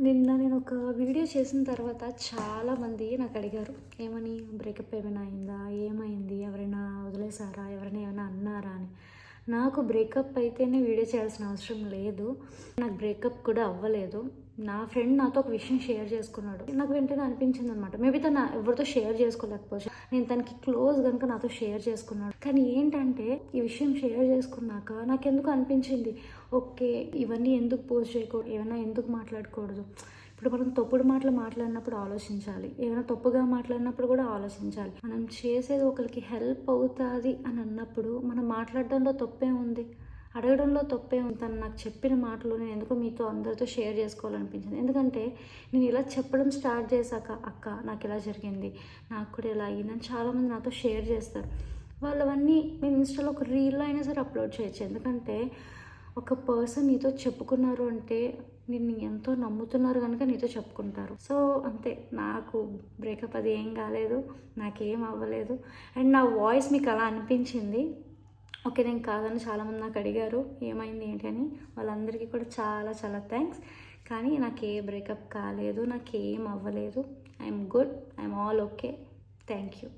నిన్న నేను ఒక వీడియో చేసిన తర్వాత చాలామంది నాకు అడిగారు, ఏమని, బ్రేకప్ ఏమైనా అయిందా, ఏమైంది, ఎవరైనా వదిలేసారా, ఎవరైనా ఏమైనా అన్నారా అని. నాకు బ్రేకప్ అయితేనే వీడియో చేయాల్సిన అవసరం లేదు. నాకు బ్రేకప్ కూడా అవ్వలేదు. నా ఫ్రెండ్ నాతో ఒక విషయం షేర్ చేసుకున్నాడు. నాకు వెంటనే అనిపించింది అనమాట, మేబీ తను ఎవరితో షేర్ చేసుకోలేకపోవచ్చు, నేను తనకి క్లోజ్ కనుక నాతో షేర్ చేసుకున్నాడు. కానీ ఏంటంటే ఈ విషయం షేర్ చేసుకున్నాక నాకెందుకు అనిపించింది, ఓకే ఇవన్నీ ఎందుకు పోస్ట్ చేయకూడదు, ఏమైనా ఎందుకు మాట్లాడకూడదు. ఇప్పుడు మనం తప్పుడు మాటలు మాట్లాడినప్పుడు ఆలోచించాలి, ఏమైనా తప్పుగా మాట్లాడినప్పుడు కూడా ఆలోచించాలి. మనం చేసేది ఒకరికి హెల్ప్ అవుతుంది అని అన్నప్పుడు మనం మాట్లాడడంలో తప్పే ఉంది, అడగడంలో తప్పే ఉంది. తను నాకు చెప్పిన మాటలు నేను ఎందుకో మీతో అందరితో షేర్ చేసుకోవాలనిపించింది. ఎందుకంటే నేను ఇలా చెప్పడం స్టార్ట్ చేశాక, అక్క నాకు ఇలా జరిగింది, నాకు కూడా ఇలా అయ్యిందని చాలామంది నాతో షేర్ చేస్తారు. వాళ్ళవన్నీ నేను ఇన్స్టాలో ఒక రీల్లో అయినా సరే అప్లోడ్ చేయొచ్చు. ఎందుకంటే ఒక పర్సన్ నీతో చెప్పుకున్నారు అంటే నిన్ను ఎంతో నమ్ముతున్నారు కనుక నీతో చెప్పుకుంటారు. సో అంతే, నాకు బ్రేకప్ అది ఏం కాలేదు, నాకేం అవ్వలేదు. అండ్ నా వాయిస్ మీకు అలా అనిపించింది, ఓకే నేను కాదని చాలామంది నాకు అడిగారు ఏమైంది ఏంటి అని. వాళ్ళందరికీ కూడా చాలా చాలా థ్యాంక్స్. కానీ నాకు ఏ బ్రేకప్ కాలేదు, నాకేం అవ్వలేదు. I'm good, I'm all okay. Thank you.